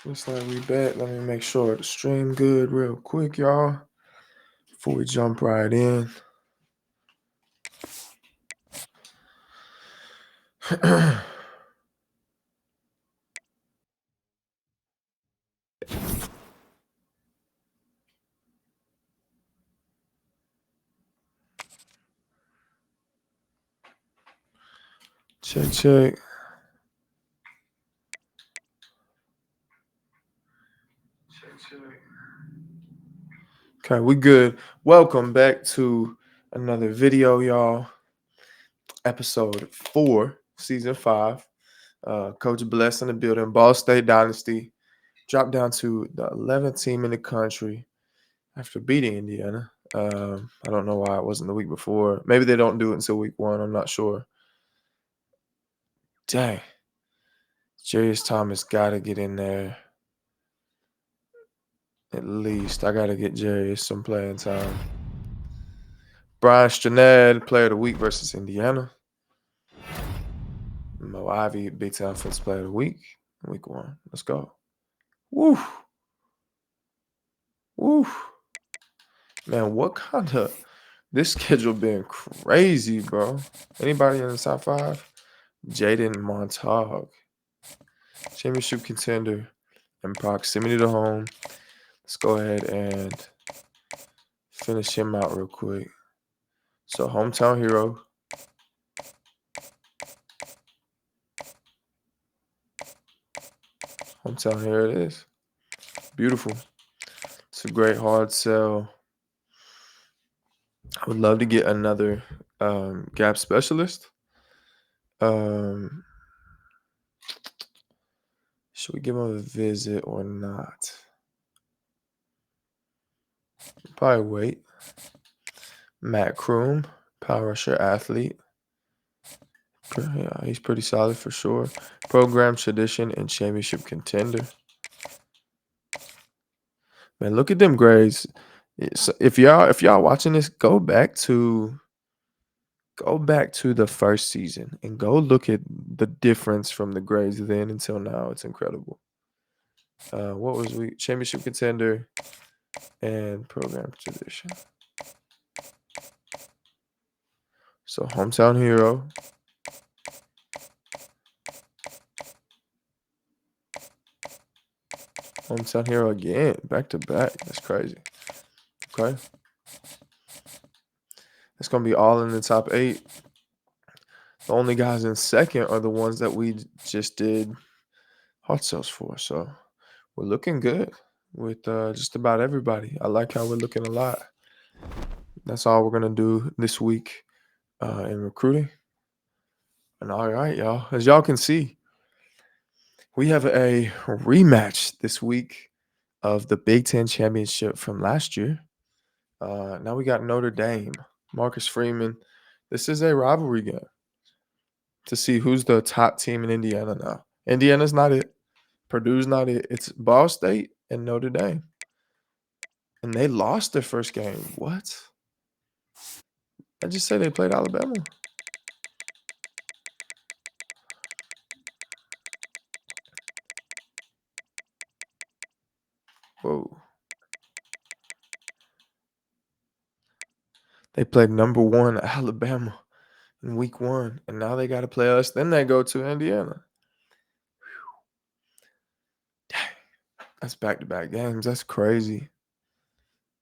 Looks like we bet. Let me make sure the stream good real quick, y'all, before we jump right in. Check. Okay, we good. Welcome back to another video, y'all. Episode 4, season 5. Coach Bless in the building. Ball State Dynasty dropped down to the 11th team in the country after beating Indiana. I don't know why it wasn't the week before. Maybe they don't do it until week 1. I'm not sure. Dang. Jarius Thomas got to get in there. At least I got to get Jarius some playing time. Brian Stranad, player of the week versus Indiana. Mo Ivy, Big Ten Offensive Player of the Week. Week 1. Let's go. Woo. Man, what kind of... This schedule been crazy, bro. Anybody in the top 5? Jaden Montague. Championship contender and proximity to home. Let's go ahead and finish him out real quick. So, hometown hero. Hometown, here it is. Beautiful. It's a great hard sell. I would love to get another gap specialist. Should we give him a visit or not? Probably wait. Matt Kroom, power rusher athlete. Yeah, he's pretty solid for sure. Program tradition and championship contender. Man, look at them grades. If y'all watching this, go back to the first season and go look at the difference from the grades then until now. It's incredible. What was we? Championship contender and program tradition. So hometown hero. Hometown hero again, back to back. That's crazy. Okay. It's going to be all in the top 8. The only guys in second are the ones that we just did hot sales for. So we're looking good with just about everybody. I like how we're looking a lot. That's all we're going to do this week in recruiting. And all right, y'all. As y'all can see, we have a rematch this week of the Big Ten championship from last year. Now we got Notre Dame, Marcus Freeman. This is a rivalry game to see who's the top team in Indiana now. Indiana's not it. Purdue's not it. It's Ball State and Notre Dame. And they lost their first game. What? I just said they played Alabama. Whoa. They played number 1 Alabama in week 1. And now they got to play us. Then they go to Indiana. Dang. That's back-to-back games. That's crazy.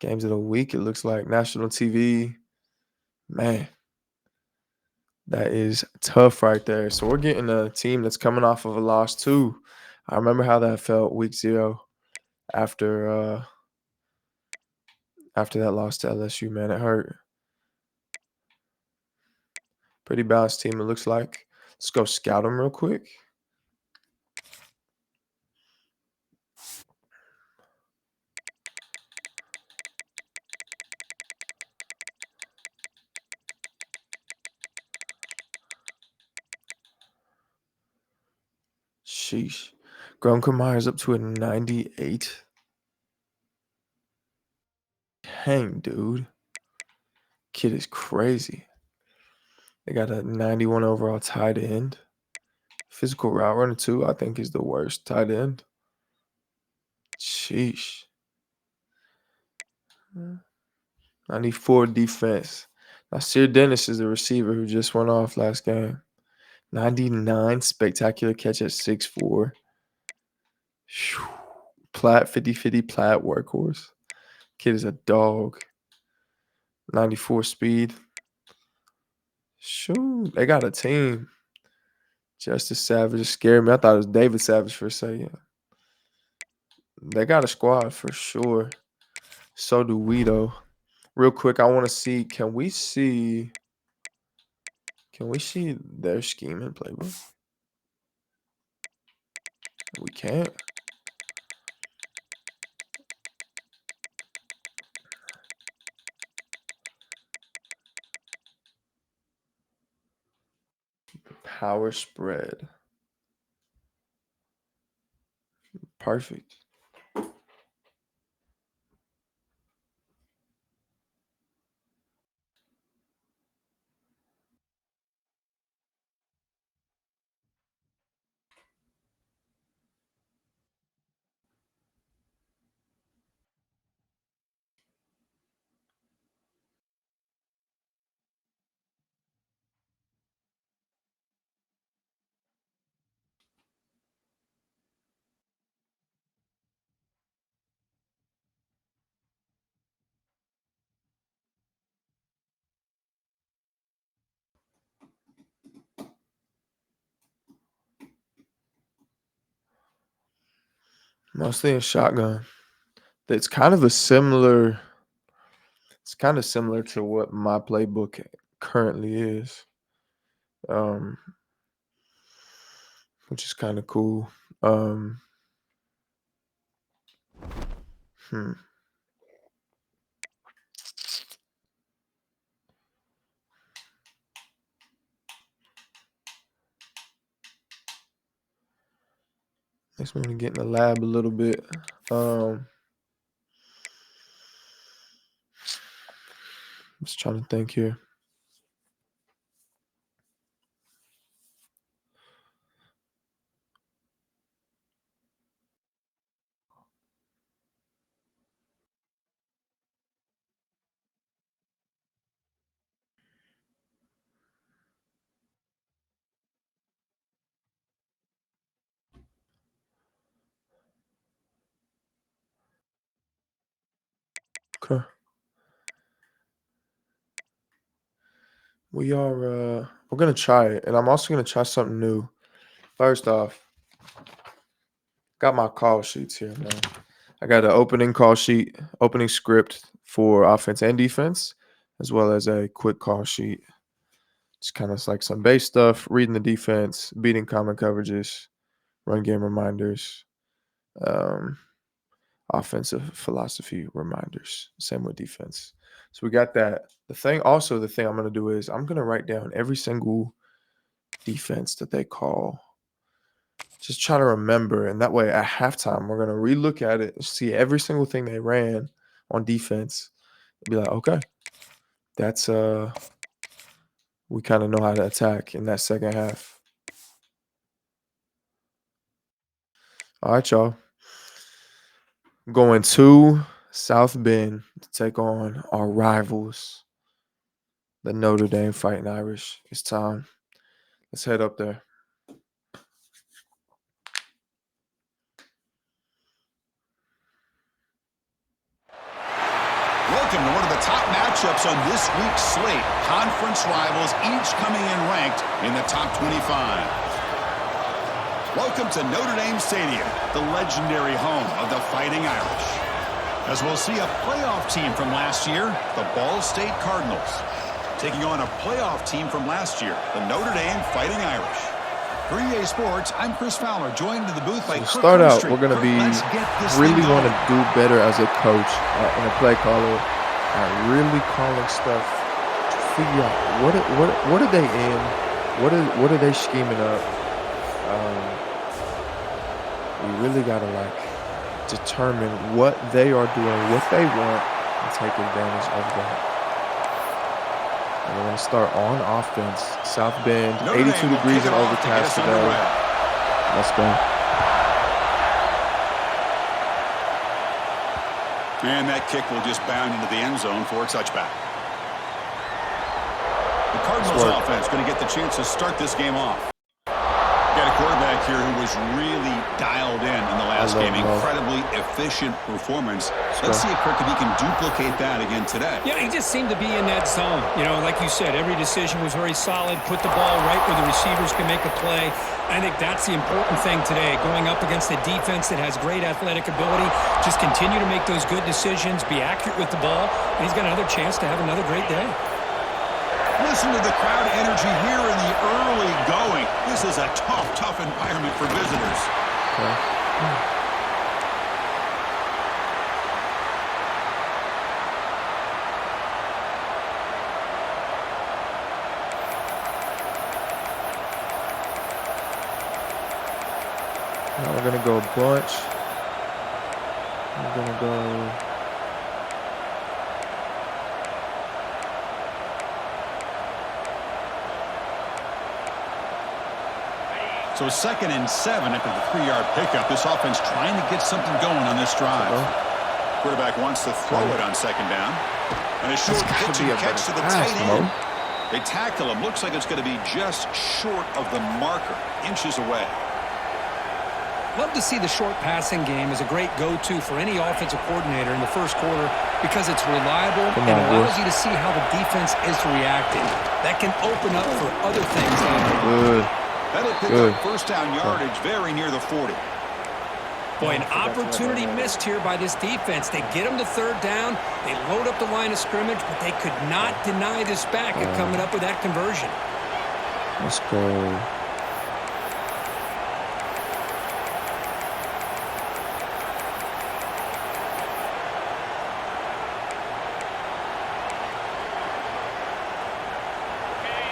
Games of the week, it looks like. National TV. Man. That is tough right there. So we're getting a team that's coming off of a loss too. I remember how that felt week 0 after that loss to LSU, man. It hurt. Pretty balanced team, it looks like. Let's go scout them real quick. Sheesh. Grunkemeier's up to a 98. Dang, dude. Kid is crazy. They got a 91 overall tight end. Physical route runner too, I think is the worst tight end. Sheesh. 94 defense. Nasir Dennis is the receiver who just went off last game. 99 spectacular catch at 6'4". Platt 50-50 Platt workhorse. Kid is a dog. 94 speed. Shoot, they got a team. Justice Savage scared me. I thought it was David Savage for a second. They got a squad for sure. So do we though. Real quick, I want to see. Can we see their scheme and playbook? We can't. Power spread. Perfect. Mostly in shotgun. It's kind of similar to what my playbook currently is. Um, which is kind of cool. Um, hmm. Makes me want to get in the lab a little bit. Just trying to think here. Okay. We're gonna try it, and I'm also gonna try something new. First off, got my call sheets here, man. I got an opening call sheet, opening script for offense and defense, as well as a quick call sheet. Just kind of like some base stuff, reading the defense, beating common coverages, run game reminders, um, offensive philosophy reminders. Same with defense. So we got that. The thing I'm gonna do is I'm gonna write down every single defense that they call. Just try to remember, and that way at halftime we're gonna relook at it, see every single thing they ran on defense, and be like, okay, that's we kind of know how to attack in that second half. All right, y'all. Going to South Bend to take on our rivals, the Notre Dame Fighting Irish. It's time. Let's head up there. Welcome to one of the top matchups on this week's slate. Conference rivals, each coming in ranked in the top 25. Welcome to Notre Dame Stadium, the legendary home of the Fighting Irish. As we'll see a playoff team from last year, the Ball State Cardinals, taking on a playoff team from last year, the Notre Dame Fighting Irish. For EA Sports, I'm Chris Fowler, joined in the booth by So start out, we're going to be really want to do better as a coach and a play caller at really calling stuff to figure out what are they in, what are they scheming up. We really got to determine what they are doing, what they want, and take advantage of that. And we're going to start on offense. South Bend, Notre 82 Dame will degrees kick it and off to get overcast us today. underway. Let's go. And that kick will just bound into the end zone for a touchback. The Cardinals offense going to get the chance to start this game off. Got a quarterback here who was really dialed in the last game. Incredibly efficient performance. Let's see if he can duplicate that again today. Yeah, he just seemed to be in that zone. You know, like you said, every decision was very solid. Put the ball right where the receivers can make a play. I think that's the important thing today. Going up against a defense that has great athletic ability, just continue to make those good decisions, be accurate with the ball, and he's got another chance to have another great day. Listen to the crowd energy here in the early going. This is a tough environment for visitors. Okay. Now we're going to go bunch. We're going to go... So 2nd and 7 after the 3-yard pickup. This offense trying to get something going on this drive. Quarterback wants to throw it on 2nd down. And a short pitch and catch to the tight end. They tackle him. Looks like it's going to be just short of the marker. Inches away. Love to see the short passing game as a great go-to for any offensive coordinator in the first quarter because it's reliable and allows you to see how the defense is reacting. That can open up for other things. Good. That'll pick up first down yardage very near the 40. Boy, an opportunity missed here by this defense. They get them to 3rd down. They load up the line of scrimmage, but they could not deny this back of coming up with that conversion. Let's go.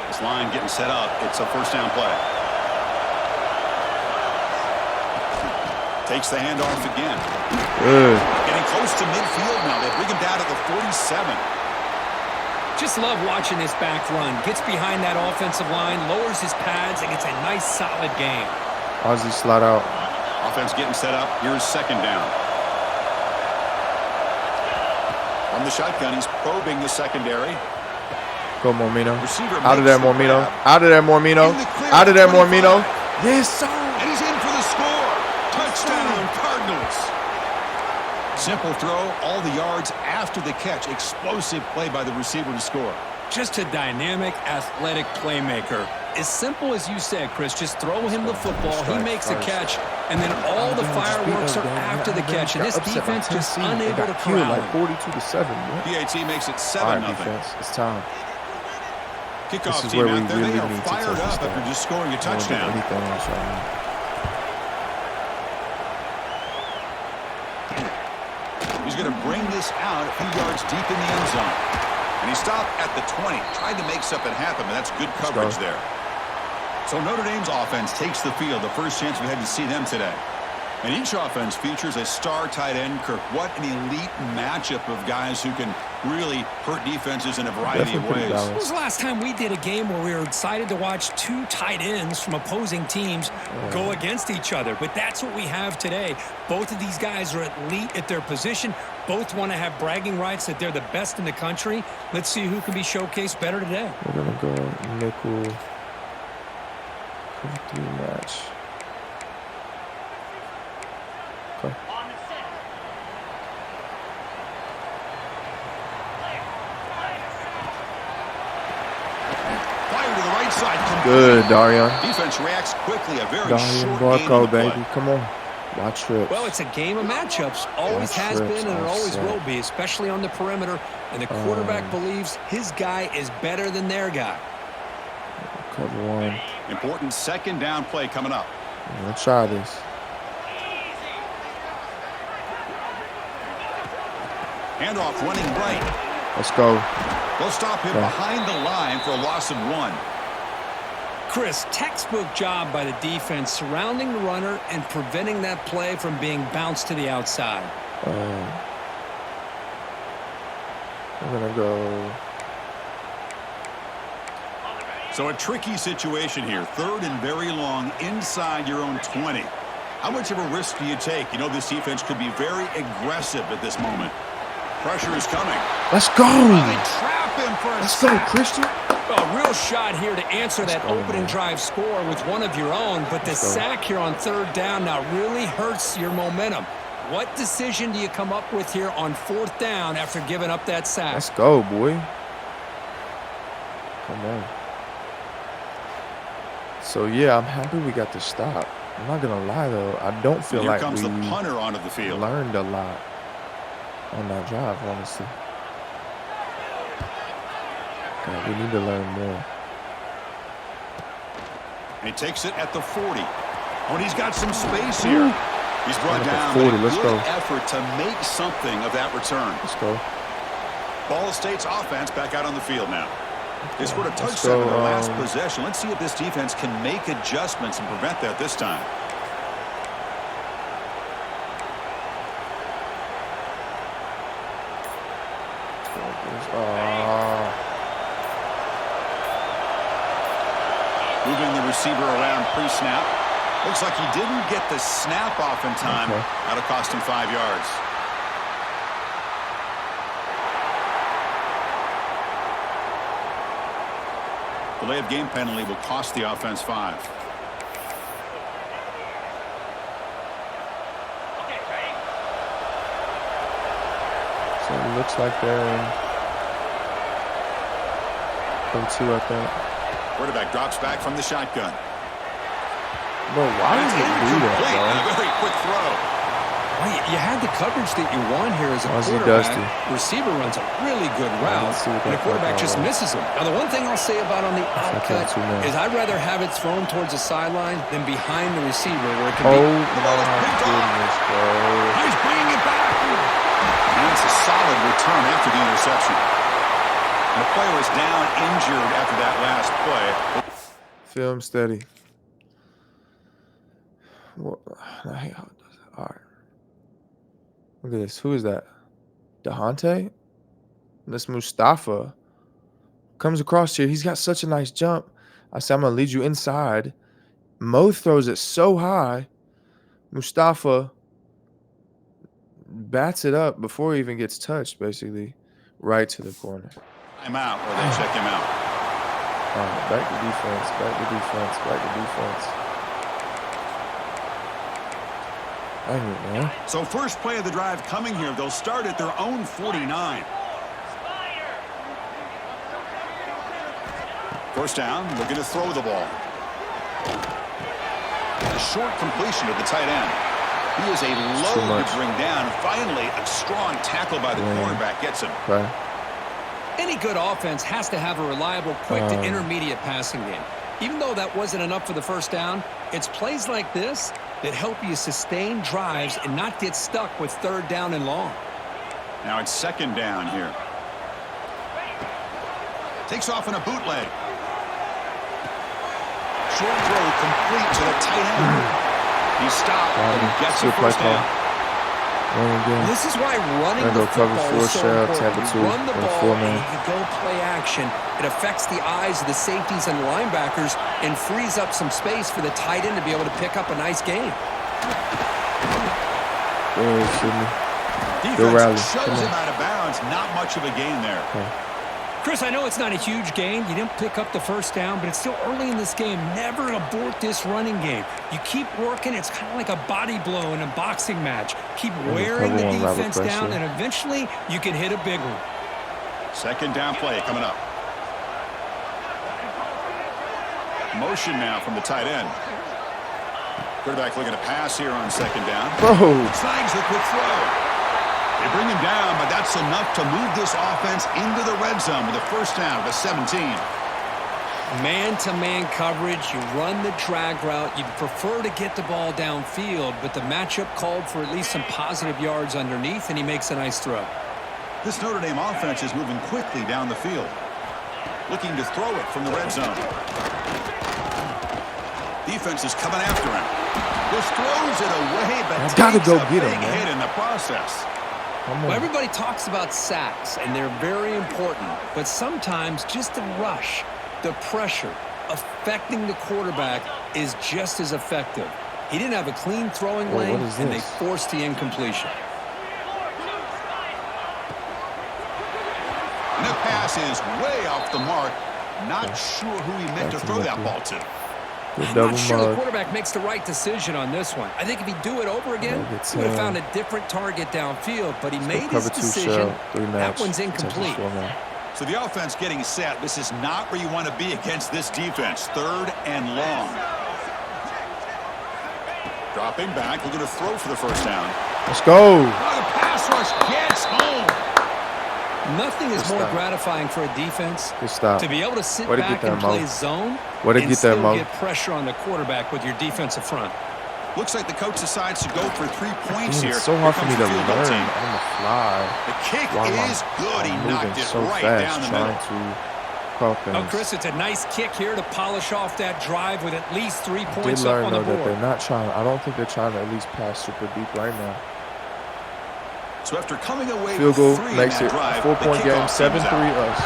This line getting set up. It's a first down play. Takes the handoff again. Good. Getting close to midfield now. They bring him down to the 47. Just love watching this back run. Gets behind that offensive line, lowers his pads, and gets a nice, solid game. Ozzy slide out. Offense getting set up. Here's 2nd down. From the shotgun, he's probing the secondary. Go, Mormino. Receiver out of there, Mormino. Out of there, Mormino. Out of there, Mormino. Yes, sir. And he's in for the score. Touchdown, Cardinals. Simple throw, all the yards after the catch. Explosive play by the receiver to score. Just a dynamic, athletic playmaker. As simple as you said, Chris, just throw him the football. He makes a catch, and then all the fireworks are after the catch. And this defense just unable to corral like 42-7. PAT makes it 7-0. It's time. Kickoff team out there, they are fired up after just scoring a touchdown. He's going to bring this out a few yards deep in the end zone. And he stopped at the 20, tried to make something happen, but that's good coverage there. So Notre Dame's offense takes the field, the first chance we had to see them today. And each offense features a star tight end. Kirk, what an elite matchup of guys who can really hurt defenses in a variety of ways. When was the last time we did a game where we were excited to watch 2 tight ends from opposing teams go against each other? But that's what we have today. Both of these guys are elite at their position. Both want to have bragging rights that they're the best in the country. Let's see who can be showcased better today. We're going to go nickel 3 match. Okay. Fire to the right side. Good, Darian. Defense reacts quickly. A very Darian short Barco, gain baby. Come on. Watch trips. Well, it's a game of matchups. Always has been and it always will be, especially on the perimeter. And the quarterback believes his guy is better than their guy. Cover 1. Important 2nd down play coming up. Let's try this. Handoff running right. Let's go. They'll stop him behind the line for a loss of 1. Chris, textbook job by the defense surrounding the runner and preventing that play from being bounced to the outside. I'm going to go So a tricky situation here. 3rd and very long inside your own 20. How much of a risk do you take? You know this defense could be very aggressive at this moment. Pressure is coming. Let's go. They trap him for a Let's go, sack. Christian. A real shot here to answer that opening drive score with one of your own, but the sack here on 3rd down now really hurts your momentum. What decision do you come up with here on 4th down after giving up that sack? Let's go, boy. Come on. So, yeah, I'm happy we got the stop. I'm not going to lie, though. I don't feel like comes we the punter onto the field. learned a lot on that drive, honestly. God, we need to learn more. And he takes it at the 40. Oh, and he's got some space here. He's brought down 40. with a Let's good go. effort to make something of that return. Let's go. Ball State's offense back out on the field now. They scored a Let's touchdown in go, their last possession. Let's see if this defense can make adjustments and prevent that this time. Moving the receiver around pre-snap. Looks like he didn't get the snap off in time. Okay. That'll cost him 5 yards. Delay of game penalty will cost the offense 5. So it looks like they're from 2, I think. Quarterback drops back from the shotgun. Bro, why does it do that, Complete bro? and a very quick throw. Well, you had the coverage that you want here as a Ozzy quarterback. Dusty. Receiver runs a really good route, let's see what and the that quarterback football just was. misses him. Now, the one thing I'll say about on the outcut too much. is I'd rather have it thrown towards the sideline than behind the receiver where it can Oh, be. my goodness, bro. He's bringing it back. And it's a solid return after the interception. And the player was down injured after that last play. Film steady. What? All right. Look at this. Who is that? Dehante? This Mustafa comes across here. He's got such a nice jump. I said, I'm going to lead you inside. Mo throws it so high. Mustafa bats it up before he even gets touched, basically, right to the corner. I'm out, or they check him out. All right, back to defense, back to defense, back to defense. Dang it, man. So first play of the drive coming here. They'll start at their own 49. First down, looking to throw the ball. A short completion to the tight end. He is a load to bring down. Finally, a strong tackle by the cornerback gets him. Okay. Any good offense has to have a reliable, quick to intermediate passing game. Even though that wasn't enough for the first down, it's plays like this that help you sustain drives and not get stuck with 3rd down and long. Now it's 2nd down here. Takes off in a bootleg. Short throw complete to the tight end. He stopped and gets a first down. This is why running Go the cover football 4 is so shots, have important. a 2, You run the and a ball 4 and man. you go play action. It affects the eyes of the safeties and the linebackers and frees up some space for the tight end to be able to pick up a nice game. Defense shows him out of bounds. Not much of a gain there. Chris, I know it's not a huge gain. You didn't pick up the first down, but it's still early in this game. Never abort this running game. You keep working. It's kind of like a body blow in a boxing match. Keep wearing the defense down, and eventually you can hit a big one. 2nd down play coming up. Motion now from the tight end. Quarterback looking to pass here on 2nd down. Snags the quick throw. They bring him down, but that's enough to move this offense into the red zone with a first down at the 17. Man-to-man coverage, you run the drag route. You'd prefer to get the ball downfield, but the matchup called for at least some positive yards underneath, and he makes a nice throw. This Notre Dame offense is moving quickly down the field. Looking to throw it from the red zone. Defense is coming after him. Just throws it away, but takes a big hit in the process. Well, everybody talks about sacks, and they're very important. But sometimes just a rush the pressure affecting the quarterback is just as effective. He didn't have a clean throwing lane, and they forced the incompletion. And the pass is way off the mark. Not sure who he meant to throw that ball to. I'm not sure the quarterback makes the right decision on this one. I think if he'd do it over again, he would have found a different target downfield, but he made his decision. That one's incomplete. So the offense getting set. This is not where you want to be against this defense. 3rd and long. Dropping back, looking to throw for the first down. Let's go. The pass rush gets home. Nothing is more gratifying for a defense to be able to sit back and play zone and still get pressure on the quarterback with your defensive front. Looks like the coach decides to go for 3 points here. It's so hard for me to learn on the fly. The kick is good. He knocked it right down the middle. Oh, Chris, it's a nice kick here to polish off that drive with at least 3 points up on the board. That they're not trying. I don't think they're trying to at least pass super deep right now. So after coming away field with goal 3 makes it drive, 4-point game, 7-3 us.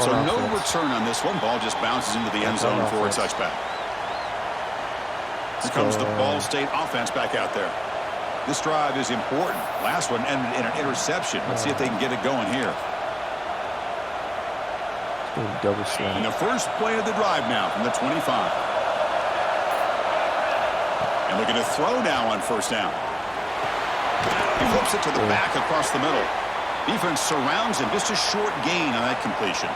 So no return on this one. Ball just bounces into the end zone for a touchback. Here comes the Ball State offense back out there. This drive is important. Last one ended in an interception. Let's see if they can get it going here. Double slam. And the first play of the drive now from the 25. And looking to throw now on first down. He flips it to the back across the middle. Defense surrounds him. Just a short gain on that completion.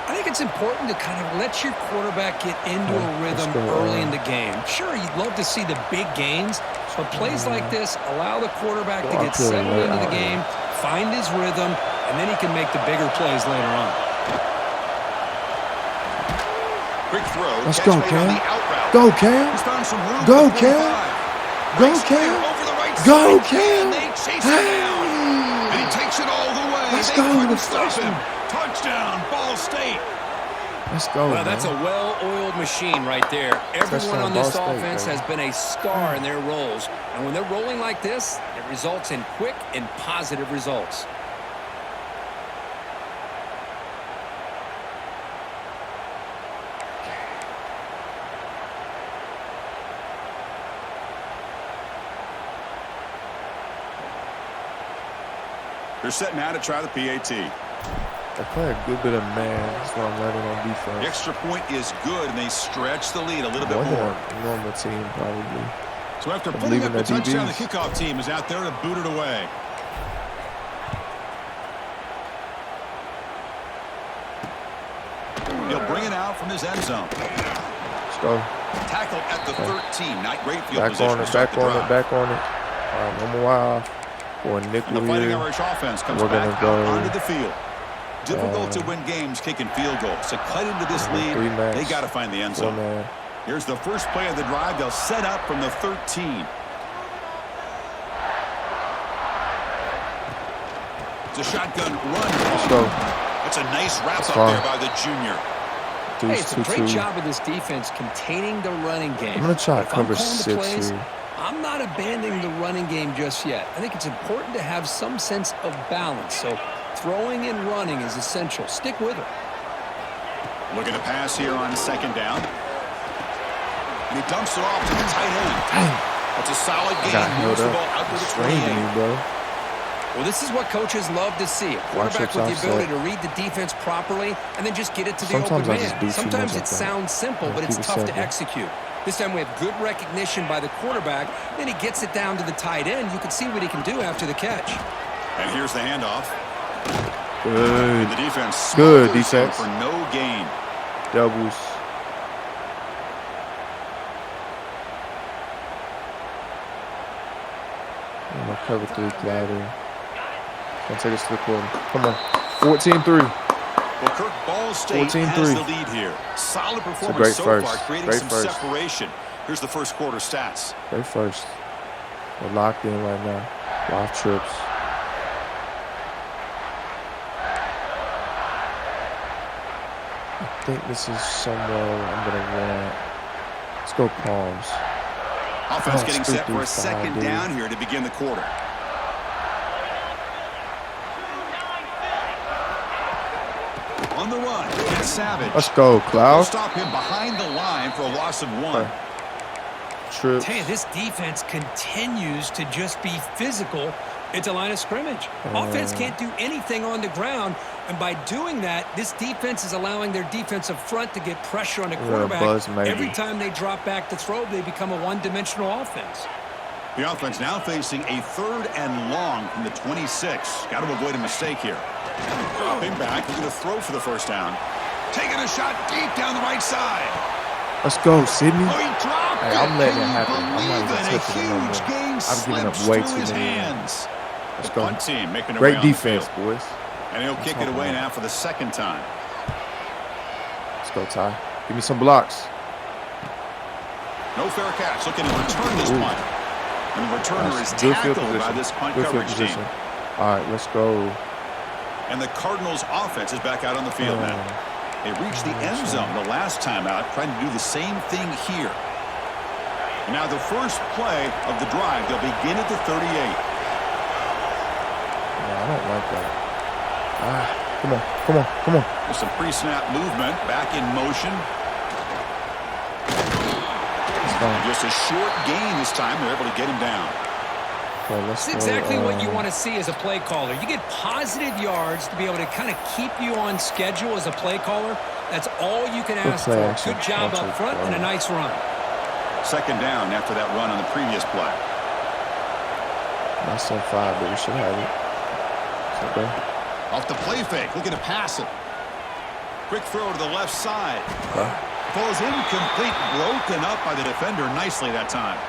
I think it's important to kind of let your quarterback get into a rhythm early in the game. Sure, you'd love to see the big gains, but plays like this allow the quarterback to get settled into the game, find his rhythm, and then he can make the bigger plays later on. Quick throw. Let's go, Cam. Go, Cam. Go, Cam. Go, Cam. Go, Cam. They chase him down. And he takes it all the way. Let's go. Stop him. Touchdown, Ball State. Let's go. Well, that's a well-oiled machine right there. Everyone on this offense has been a star in their roles. And when they're rolling like this, it results in quick and positive results. They're set now to try the PAT. They play a good bit of man. That's what I'm learning on defense. The extra point is good, and they stretch the lead a little bit more. A normal team, probably. So after putting up a touchdown, the kickoff team is out there to boot it away. He'll bring it out from his end zone. Let's go. Tackle at the 13. Not great field back position. On it, back on it, back on it. All right, one more while. Or nickel and the Fighting Irish offense comes back out onto the field. Difficult to win games kicking field goals. To cut into this lead, they got to find the end zone. Here's the first play of the drive. They'll set up from the 13. It's a shotgun run. That's a nice wrap up there by the junior. Hey, it's a great job of this defense containing the running game. I'm going to try to cover 6 here. I'm not abandoning the running game just yet. I think it's important to have some sense of balance. So throwing and running is essential. Stick with it. Looking to pass here on second down. And he dumps it off to the tight end. That's a solid game. Moves the ball out to the 28. Well, this is what coaches love to see. A quarterback with the ability to read the defense properly and then just get it to the open man. Sometimes it sounds simple, but it's tough to execute. This time we have good recognition by the quarterback. Then he gets it down to the tight end. You can see what he can do after the catch. And here's the handoff. Good. And the defense. Good defense. For no gain. Doubles. I'm going to cover 3 glider. Gonna take us to the corner. Come on. 14-3. Well, Kirk, Ball State has the lead here. Solid performance so far, creating some separation. Here's the first quarter stats. Great first. We're locked in right now. Live trips. I think this is somewhere I'm going to want. Let's go Palms. Offense getting set for a second down here to begin the quarter. run. It's Savage. Let's go, They'll Cloud. stop him behind the line for a loss of 1. Trip. Tell you, this defense continues to just be physical at the line of scrimmage. Offense can't do anything on the ground, and by doing that, this defense is allowing their defensive front to get pressure on the quarterback. Every time they drop back to throw, they become a one-dimensional offense. The offense now facing a 3rd and long from the 26. Got to avoid a mistake here. Dropping back, looking to throw for the first down. Taking a shot deep down the right side. Let's go, Sydney. Oh, he dropped Hey, I'm letting it Can you happen. I'm not even believe it? touching it no A more. huge gain I've given up slips way through too his many. hands. Let's The go. punt team making a Great way on the defense, field. boys. And he'll kick it away now for the 2nd time. Let's go, Ty. Give me some blocks. No fair catch. Looking to return this punt. And the returner is Good field tackled by position. this punt Good field coverage team. position. All right, let's go. And the Cardinals offense is back out on the field now. They reached the end zone the last time out, trying to do the same thing here. Now the first play of the drive, they'll begin at the 38. No, I don't like that. Come on, come on, come on. With some pre-snap movement, back in motion. Just a short gain this time. They're able to get him down. Okay, It's exactly what you want to see as a play caller. You get positive yards to be able to kind of keep you on schedule as a play caller. That's all you can ask for. Good job up front and a nice run. 2nd down after that run on the previous play. Less than 5, but we should have it. It's okay. Off the play fake, looking to pass it. Quick throw to the left side. Falls incomplete, broken up by the defender nicely that time.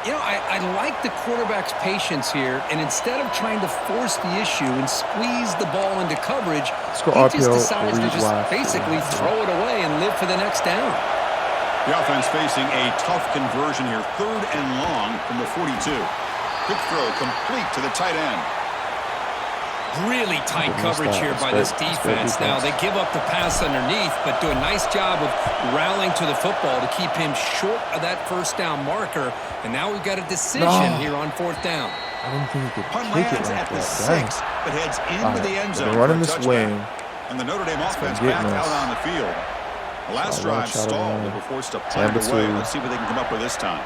You know, I like the quarterback's patience here, and instead of trying to force the issue and squeeze the ball into coverage, go he just RPO, decides to just wide. basically throw it away and live for the next down. The offense facing a tough conversion here. 3rd and long from the 42. Quick throw complete to the tight end. Really tight coverage here by this defense. Now, they give up the pass underneath, but do a nice job of rallying to the football to keep him short of that first down marker. And now we've got a decision here on 4th down. I didn't think he could Punt kick it lands like at the that. 6, but heads into the end zone. They're running for a this touchback. wing. And the Notre Dame offense getting back us. out on the field. The last So drive shot stalled. around. They were forced to punt it away. Let's see what they can come up with this time.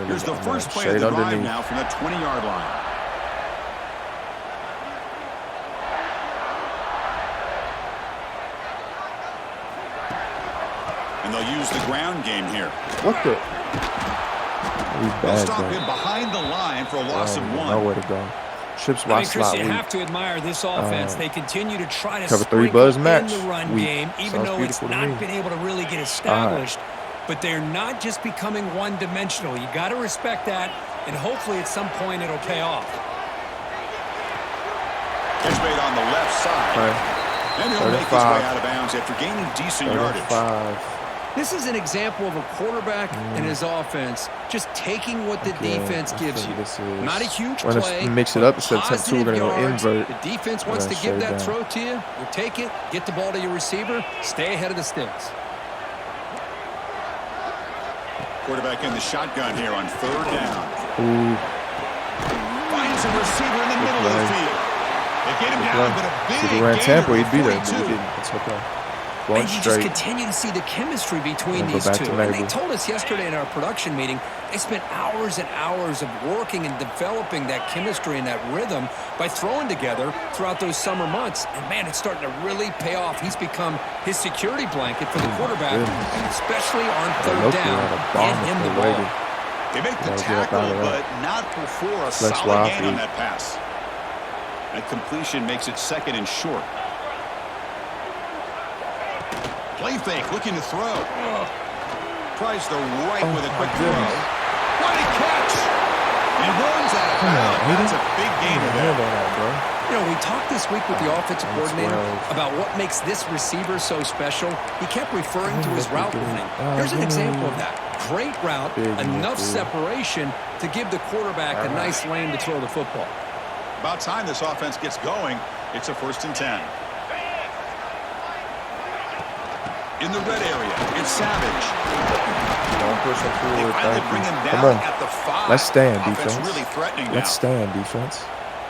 Here's the first play of the drive now from the 20-yard line. And they'll use the ground game here. What the? They'll stop him behind the line for a loss of 1. Nowhere to go. Trips I wide mean, Chris, slot you weak. have to admire this offense. They continue to try to cover 3 sprinkle buzz in match the run week. game, even Sounds though it's beautiful to not me. been able to really get established. But they're not just becoming one-dimensional. You got to respect that, and hopefully at some point it'll pay off. Catch made on the left side. Okay. And he'll make his way out of bounds after gaining decent yardage. 35. This is an example of a quarterback and his offense just taking what the defense gives you. Not a huge We're play. gonna mix it up instead of attempt 2. We're positive gonna go yards. invert. The defense wants to give that throw to you. You take it, get the ball to your receiver, stay ahead of the sticks. Quarterback in the shotgun here on 3rd down. Ooh. Finds a receiver in the middle of the field. They get him down, but a big If he ran gain Tampa, to he'd be there, but 42. he didn't. It's okay. Going And you just straight. continue to see the chemistry between Go these back two. to And they Mabel. told us yesterday in our production meeting, they spent hours and hours of working and developing that chemistry and that rhythm by throwing together throughout those summer months. And, man, it's starting to really pay off. He's become his security blanket for the quarterback, and especially on 3rd down, get him the ball. They make the tackle, but not before a solid gain on that pass. That completion makes it 2nd and short. Play fake, looking to throw. Tries the right with a quick throw. What a catch! And runs out of bounds. That's a big gainer there. You know, we talked this week with the offensive coordinator about what makes this receiver so special. He kept referring to his route running. Here's an example of that. Great route, enough separation to give the quarterback a nice lane to throw the football. About time this offense gets going. It's a 1st and 10. In the red area, it's Savage. Don't push him forward. Finally bring him down Come on. at the 5. Let's stand, Offense defense. really threatening now. Let's stand, defense.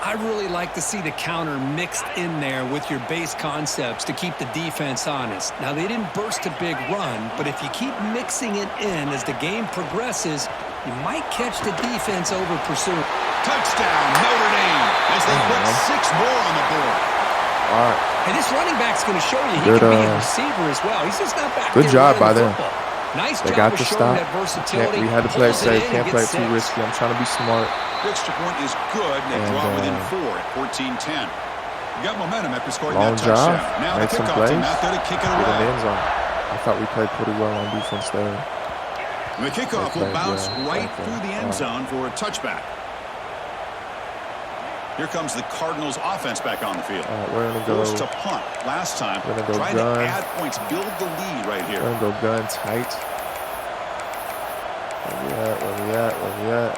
I really like to see the counter mixed in there with your base concepts to keep the defense honest. Now, they didn't burst a big run, but if you keep mixing it in as the game progresses, you might catch the defense over pursuit. Touchdown, Notre Dame, as they put 6 more on the board. All right. And this running back's going to show you he can be a receiver as well. He's just not back Good there job by them. football. Nice They job got of the showing stop. that versatility. We had to play it Pulls it safe. in Can't and play it gets too 6. risky. I'm trying to be smart. Extra point is good, and they draw within 4 at 14-10. You got momentum after scoring that touchdown. Now Made the some kickoff plays. team out there to kick it Get in the away. end zone. I thought we played pretty well on defense there. And the kickoff will bounce right through the end zone for a touchback. Here comes the Cardinals offense back on the field. All right, we're going to go. Forced to punt last time. We're going to go trying gun. to add points, build the lead right here. We're going to go gun tight. Where we at? Where we at? Where we at?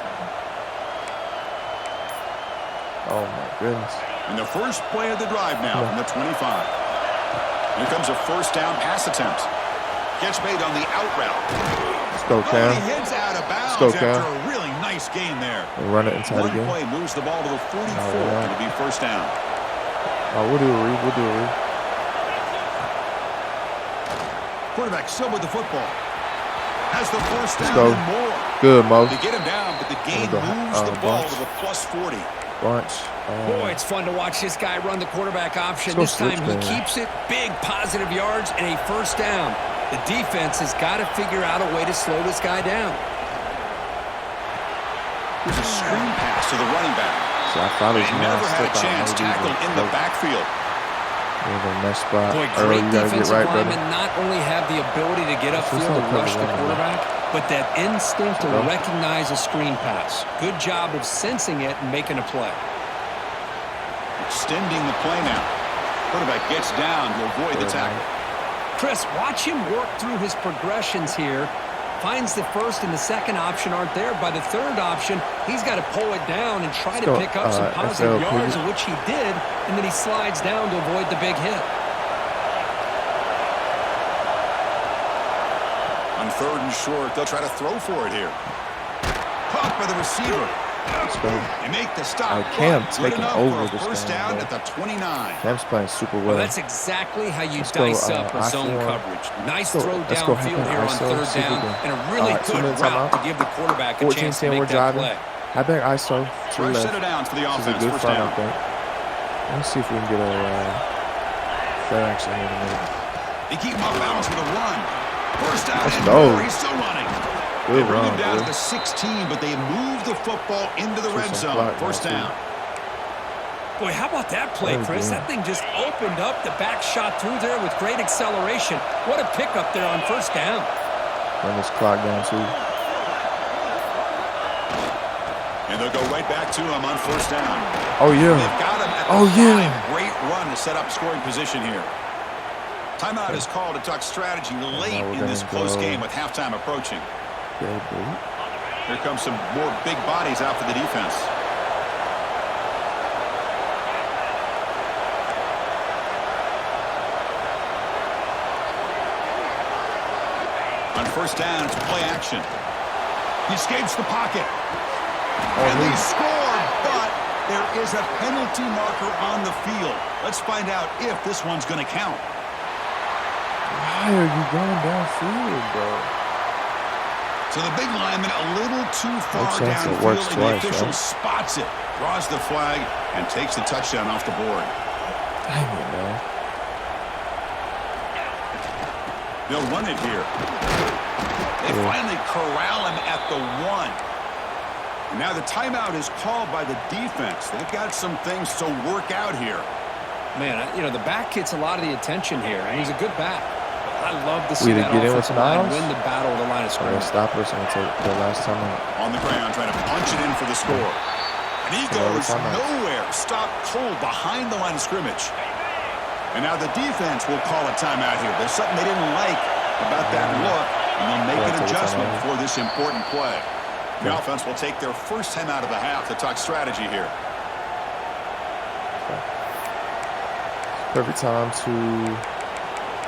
Oh, my goodness. And the first play of the drive now from the 25. Here comes a first down pass attempt. Catch made on the out route. Let's go, Cam. He heads out of bounds Let's go, Cam. after a really nice game there. We'll run it inside One again. play moves the ball to the 44 to be first down. Oh, we'll do a read. We'll do a read. Quarterback still with the football. Has the first down go. and more. Good, Mo. They get him down, but the gain moves the ball to the plus 40. Bunch. Boy, it's fun to watch this guy run the quarterback option. This time he keeps it, big positive yards, and a first down. The defense has got to figure out a way to slow this guy down. There's a screen pass to the running back. So I thought it was never had a chance tackled in the backfield. Nice spot. Boy, great defensive linemen not only have the ability to get upfield and rush the quarterback, but that instinct to recognize a screen pass. Good job of sensing it and making a play. Extending the play now. Quarterback gets down to avoid the tackle. Chris, watch him work through his progressions here. Finds the first and the second option aren't there. By the third option, he's got to pull it down and try to pick up some positive yards, which he did, and then he slides down to avoid the big hit. On third and short, they'll try to throw for it here. Caught by the receiver. Let's go. They make the stop. Cam taking over this first down at the 29. Cam's playing super well. That's exactly how you dice up a zone coverage. Nice throw downfield here on third down, and a really good route to give the quarterback a chance to make that play. I think ISO to the left. Set it down for the offense. This is a good first front, down. I think. Let's see if we can get a fair action here in a minute. They keep him off balance with a run. First down. Let's go. He's still running. Good They bring run, him down boy. to the 16, but they move the football into the red zone. First down. Boy, how about that play, Chris? That thing just opened up. The back shot through there with great acceleration. What a pickup there on first down. Run this clock down, too. And they'll go right back to him on first down. Oh, yeah. They've got him at the 5. Great run to set up scoring position here. Timeout is called to talk strategy late in this close game with halftime approaching. Here comes some more big bodies out for the defense. On first down, it's play action. He escapes the pocket. And they score, but there is a penalty marker on the field. Let's find out if this one's going to count. Why are you going downfield, bro? So the big lineman a little too far downfield, and the official spots it, draws the flag, and takes the touchdown off the board. Dang it, man. They'll run it here. They finally corral him at the 1. And now the timeout is called by the defense. They've got some things to work out here. Man, you know, the back gets a lot of the attention here, and he's a good back. I love to see that offensive line win the battle of the line of scrimmage. Stop us and take the last time out. On the ground, trying to punch it in for the score. And he goes nowhere. Stop cold behind the line of scrimmage. And now the defense will call a timeout here. There's something they didn't like about that look, and they'll make an adjustment for this important play. The offense will take their first time out of the half to talk strategy here. Perfect time to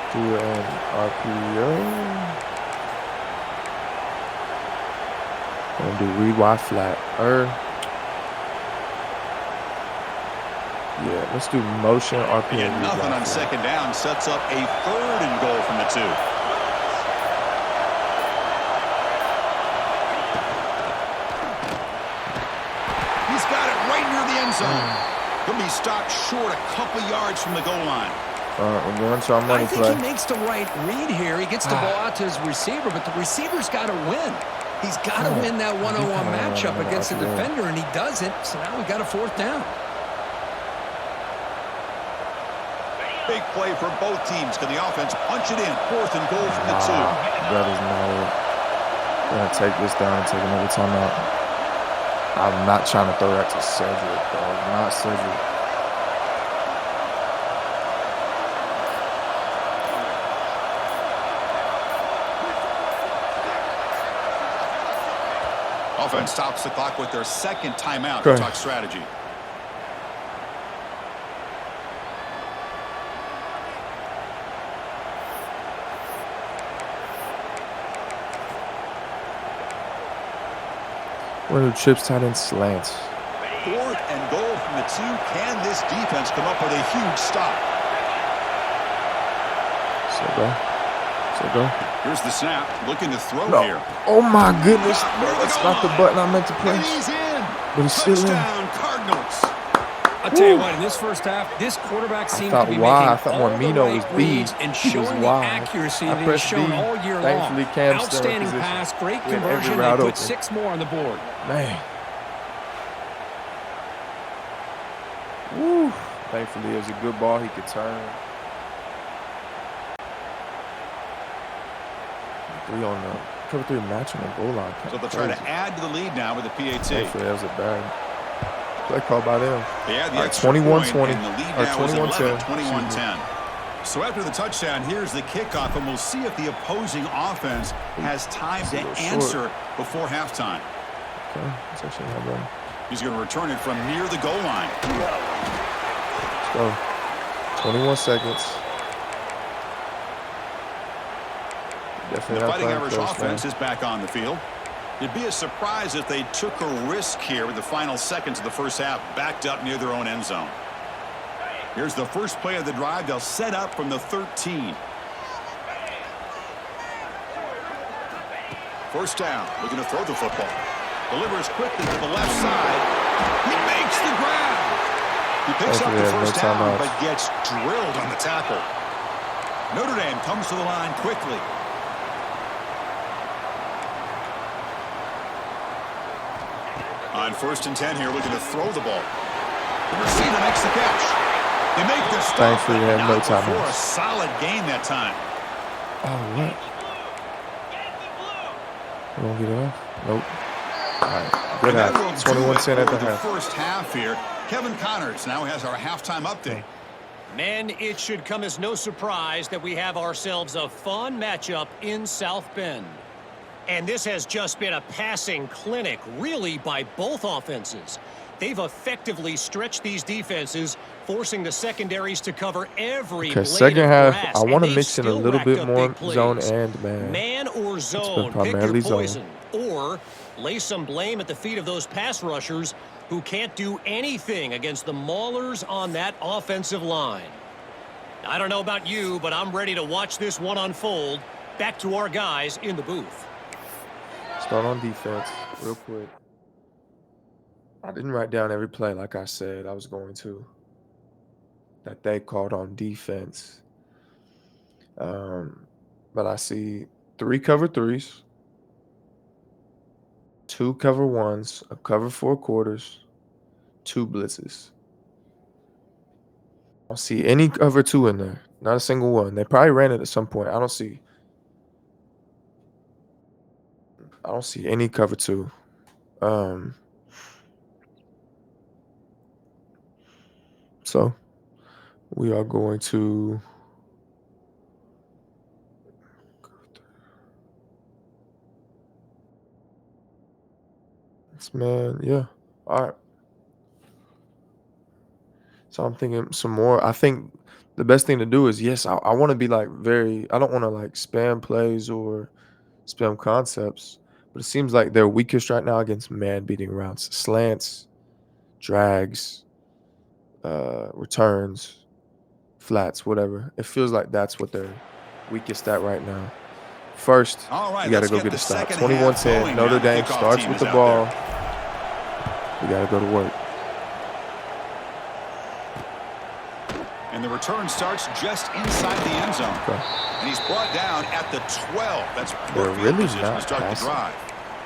do an RPO. And do read Y flat. Yeah, let's do motion RPO. Again, nothing on second down. Sets up a 3rd and goal from the 2. He's got it right near the end zone. He'll be stopped short a couple yards from the goal line. We're going to our money play. I think he makes the right read here. He gets the ball out to his receiver, but the receiver's got to win. He's got to win that one-on-one matchup against the defender, and he doesn't. So now we got a 4th down. Big play for both teams. Can the offense punch it in? 4th and goal from the 2. That is not it. We're going to take this down and take another timeout. I'm not trying to throw that to Cedric, dog. Not Cedric. Offense stops the clock with their 2nd timeout to talk strategy. What are the trips, tight end slants? 4th and goal from the 2. Can this defense come up with a huge stop? So go. Here's the snap. Looking to throw here. Oh my goodness. That's not the button I meant to press. He's in. But he's still in. Touchdown, Cardinals. I'll tell you what, in this first half, this quarterback seemed to be making all the right reads and showing the accuracy that he's shown all year long. Outstanding pass, great conversion, they put 6 more on the board. Man. Woo. Thankfully, it was a good ball he could turn. 3 on the cover 3 match on the goal line. So they'll try to add to the lead now with the PAT. Thankfully, that was a bad play call by them. Yeah, the right, 21-20 or 21-10. 21-10. So after the touchdown, here's the kickoff, and we'll see if the opposing offense has time to answer before halftime. Okay, that's actually not bad. He's going to return it from near the goal line. Let's go. 21 seconds. Definitely the Fighting Irish close, offense man. is back on the field. It'd be a surprise if they took a risk here with the final seconds of the first half, backed up near their own end zone. Here's the first play of the drive. They'll set up from the 13. First down, looking to throw the football. Delivers quickly to the left side. He makes the grab. He picks up the first down, but gets drilled on the tackle. Notre Dame comes to the line quickly. On 1st and 10 here, looking to throw the ball. The receiver makes the catch. They make the stop. Thankfully, they have no time. For a solid gain that time. Oh, what? You won't get it off? Nope. All right. Good half. 21-10 at the half. First half here. Kevin Connors now has our halftime update. Man, it should come as no surprise that we have ourselves a fun matchup in South Bend. And this has just been a passing clinic, really, by both offenses. They've effectively stretched these defenses, forcing the secondaries to cover every blade second of half, grass, I want to and mix in a still little racked bit up more big plays. zone and man. Man or zone, pick your poison. Or lay some blame at the feet of those pass rushers who can't do anything against the maulers on that offensive line. I don't know about you, but I'm ready to watch this one unfold. Back to our guys in the booth. Start on defense real quick. I didn't write down every play like I said I was going to. That they called on defense. But I see 3 cover 3s, 2 cover 1s, a cover 4 quarters, 2 blitzes. I don't see any cover 2 in there. Not a single one. They probably ran it at some point. I don't see any cover 2. So we are going to man, yeah. All right. So I'm thinking some more. I think the best thing to do is, yes, I want to be like I don't want to like spam plays or spam concepts, but it seems like they're weakest right now against man beating routes, slants, drags, returns, flats, whatever. It feels like that's what they're weakest at right now. First, All right, we got to let's go get get the a stop. second half 21-10. going now. Notre The Dame kickoff starts team with is the out ball. there. We got to go to work. And the return starts just inside the end zone. Okay. And he's brought down at the 12. That's They're perfect really position to not start the passing. drive.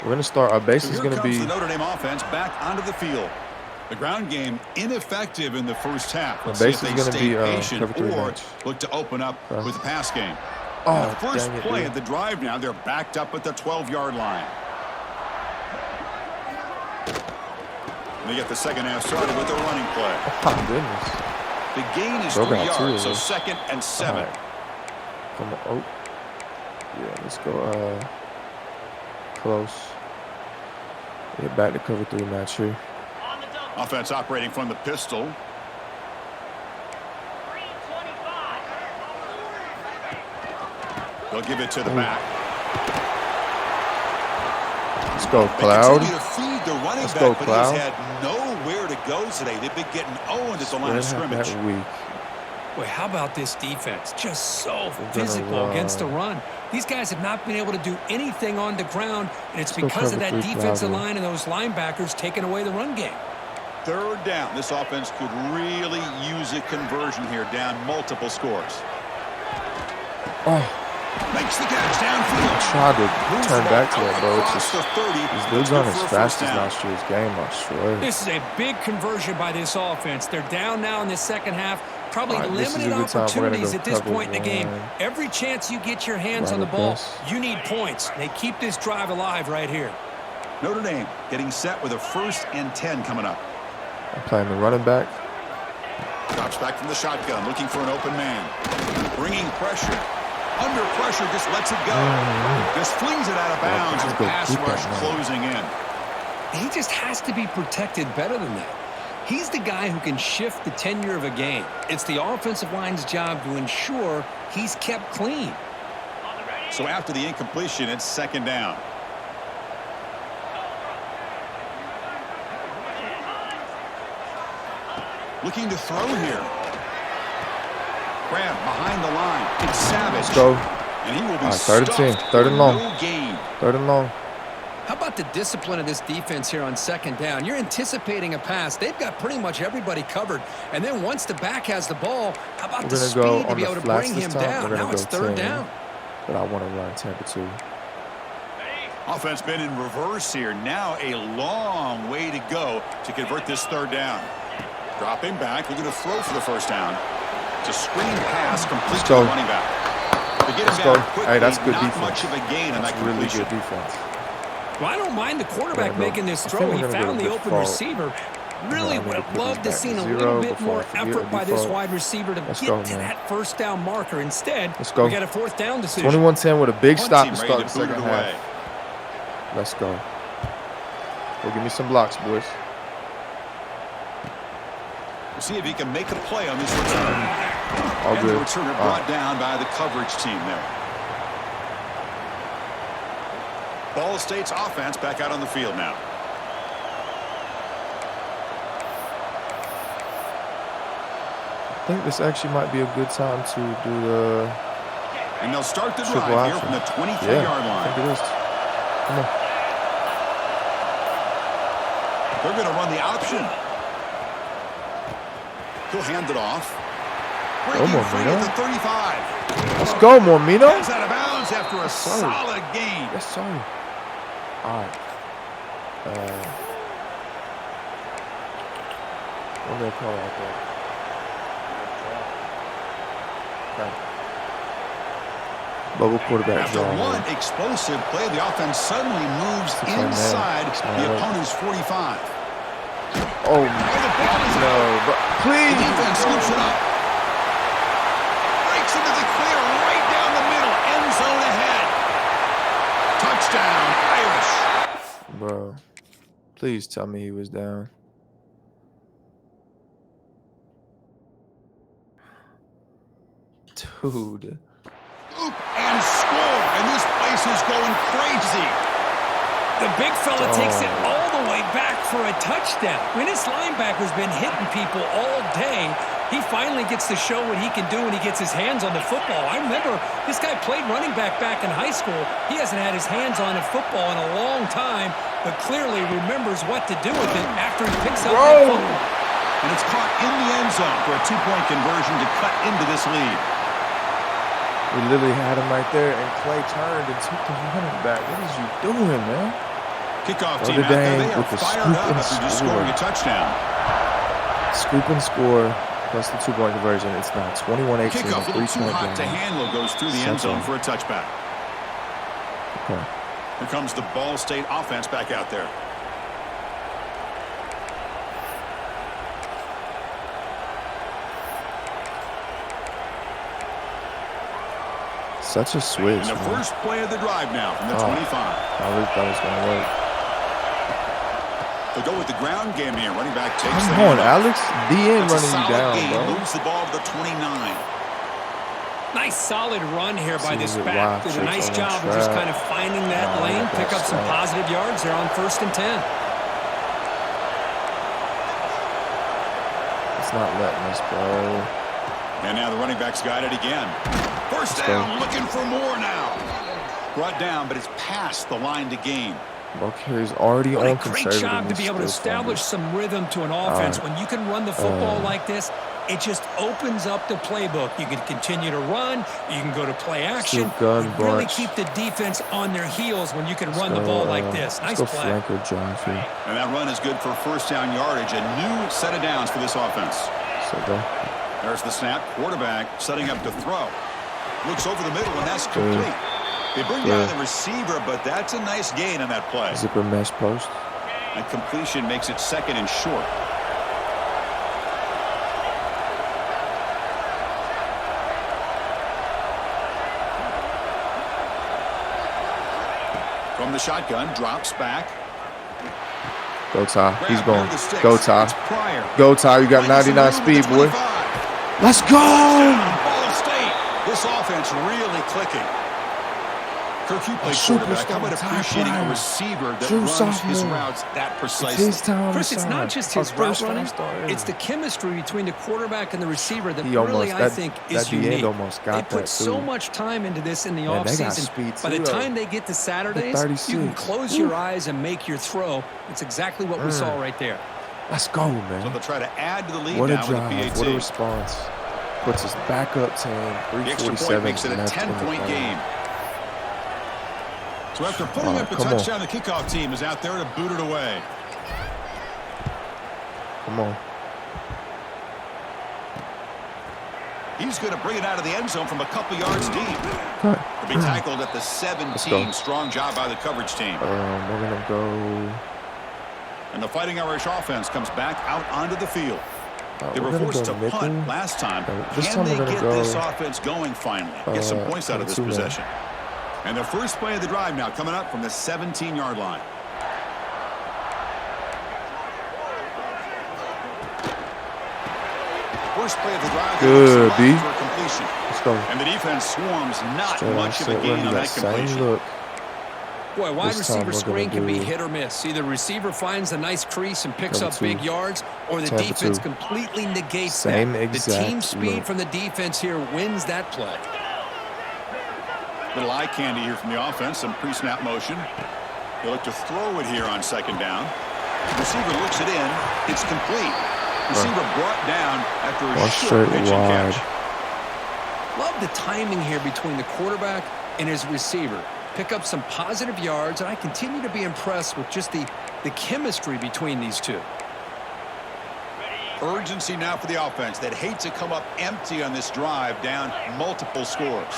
We're going to start. Our base So is here going to comes be. the Notre Dame offense back onto the field. The ground game ineffective in the first half. Let's see base if is they gonna stay be, patient cover three or match. look to open up with the pass game. Oh, The first dang it, play dude. of the drive now, they're backed up at the 12-yard line. And they get the second half started with a running play. Oh, my goodness. The gain is They'll 3 got two yards, of so those. 2nd and 7. All right. Come on. Oh. Yeah, let's go close. Get back to cover 3 match here. Offense operating from the pistol. They'll give it to the back. Let's go, They Cloud. continue to feed the running Let's back, go, but Cloud. he's had nowhere to go today. They've been getting owned at the line of Spread scrimmage. that week. Boy, how about this defense? Just so gonna physical against the run. These guys have not been able to do anything on the ground, and it's Let's go because of cover that 3 defensive Cloud. line and those linebackers taking away the run game. 3rd down. This offense could really use a conversion here, down multiple scores. Oh, Makes the catch downfield. tried to Moves turn the back ball to that, out bro. It's across just, the 30. these It's dudes good aren't for as a fast first as down. last year's game, I swear. This is a big conversion by this offense. They're down now in the second half. Probably All right, this is a limited good time. We're gonna opportunities go at this cover point in the game. 1. Every chance you get your hands Right on the with ball, this. you need points. They keep this drive alive right here. Notre Dame getting set with a 1st and 10 coming up. I'm playing the running back. Drops back from the shotgun, looking for an open man. Bringing pressure. Under pressure, just lets it go. Just flings it out of bounds, and let's go pass keep that rush man. closing in. He just has to be protected better than that. He's the guy who can shift the tenure of a game. It's the offensive line's job to ensure he's kept clean. So after the incompletion, it's 2nd down. Looking to throw here. Grab behind the line. It's Savage. Let's go. And he will be All right, 3rd and 10. stuffed 3rd for and long. no gain. 3rd and long. How about the discipline of this defense here on 2nd down? You're anticipating a pass. They've got pretty much everybody covered. And then once the back has the ball, how about We're the gonna go speed to on be the able to flats bring this him time. down? We're Now gonna it's go 3rd 10. down. But I want to run temper 2. Offense been in reverse here. Now a long way to go to convert this 3rd down. Dropping back, looking to throw for the 1st down. It's a screen pass complete to the go. running back. To get him Let's down go. quickly, Hey, that's good not defense. much of a gain on That's that really completion. good defense. Well, I don't mind the quarterback We're gonna go- making this I throw. think He we're gonna go found to the open default. receiver. Really I need would to have put loved these to back seen to a 0 little bit before I more forget effort the by this default. wide receiver to Let's get go, to man. that 1st down marker. Instead, Let's go. we got a 4th down decision. 21-10 with a big Punt stop team to ready start the to boot it 2nd away. half. Let's go. Go give me some blocks, boys. We'll see if he can make a play on this return. All And good. the returner All brought right. down by the coverage team there. Ball State's offense back out on the field now. I think this actually might be a good time to do the And they'll start the triple drive here option. from the 23-yard Yeah, I think line. it is. Come on. They're going to run the option. He'll hand it off. Breaking Come on, free man. at the 35. Let's go, Mormino. Gets out of bounds after a sorry. solid gain. Yes, sorry. All right. What do they call it out there? Okay. Bubble quarterback After draw. one explosive play, the offense suddenly moves It's on inside man. It's the not opponent's 45. Oh, Oh, the ball is no. But The please. defense scoops it up. Breaks into the clear right down the middle. End zone ahead. Touchdown, Irish. Bro, please tell me he was down. Dude. Oop, and score. And this place is going crazy. The big fella takes it all the way back for a touchdown. When this linebacker's been hitting people all day, he finally gets to show what he can do when he gets his hands on the football. I remember this guy played running back in high school. He hasn't had his hands on a football in a long time, but clearly remembers what to do with it after he picks up the football. And it's caught in the end zone for a 2-point conversion to cut into this lead. We literally had him right there, and Clay turned and took the running back. What is you doing, man? Kickoff team out there, they are fired up after just scoring a touchdown. Scoop and score plus the 2-point conversion. It's now 21-18. Kickoff a little too hot to handle, goes through the end zone for a touchback. Okay. Here comes the Ball State offense back out there. Such a switch. And the first play of the drive now from the 25. I really thought it was going to work. They'll go with the ground game here. Running back takes the Come on, handoff. Alex. DN running you down, gain. bro. Moves the ball to the 29. Nice solid run here by this it back. wild Did a nice tricks on job the of just track. kind of finding that lane, pick up some positive yards there on 1st and 10. It's not letting us, bro. And now the running back's got it again. First down, looking for more now. Brought down, but it's past the line to gain. Buccaneers already What a on great conservative. job to be able to establish some rhythm to an offense. When you can run the football like this, it just opens up the playbook. You can continue to run. You can go to play action. Gun You really bunch. keep the defense on their heels when you can run the ball like this. Nice let's go play. flanker drive here. And that run is good for first down yardage. A new set of downs for this offense. So go. There's the snap. Quarterback setting up to throw. Looks over the middle, and that's complete. They bring down the receiver, but that's a nice gain on that play. Zipper mesh post. That completion makes it 2nd and short. From the shotgun, drops back. Go, Ty. He's Grab going. near the sticks. Go, It's Ty. Pryor. Go, Ty. You got Finds some 99 room at the speed, boy. 25. Let's go! Ball State. This offense really clicking. Kirk, you play quarterback. How about appreciating a receiver that runs his routes that precisely? Chris, it's not just his route running. It's the chemistry between the quarterback and the receiver that really, I think, is unique. They put so much time into this in the offseason. By the time they get to Saturdays, you can close your eyes and make your throw. It's exactly what we saw right there. Let's go, man. So they'll try to add to the lead What a now with the drive. PAT. What a response. Puts us back up 10. The extra point 3:47 makes it a left in the 10-point game. game. So after putting up the come touchdown, the kickoff team is out there to boot it away. Come on. He's going to bring it out of the end zone from a couple yards deep. Cut. He'll be tackled at the 17. Strong job by the coverage team. We're going to go. And the Fighting Irish offense comes back out onto the field. They we're were gonna forced go to nickel. punt last time. This Can time they we're gonna get go, this offense going finally? Get some points out of this 2-man. possession. And the first play of the drive now coming up from the 17-yard line. First play of the drive. Good, B. For a completion. Let's go. And the defense swarms not Straight much of a sit, gain run on that that completion. same look. Boy, wide This time receiver we're screen gonna can be do hit or miss. Either receiver finds a nice crease and picks cover up two. big yards, or the 10 for defense 2. completely negates Same that. The exact team speed look. from the defense here wins that play. Little eye candy here from the offense. Some pre-snap motion. They look to throw it here on second down. Receiver looks it in. It's complete. Receiver brought down after a short pitch and catch. Love the timing here between the quarterback and his receiver. Pick up some positive yards, and I continue to be impressed with just the chemistry between these two. Urgency now for the offense that hate to come up empty on this drive, down multiple scores.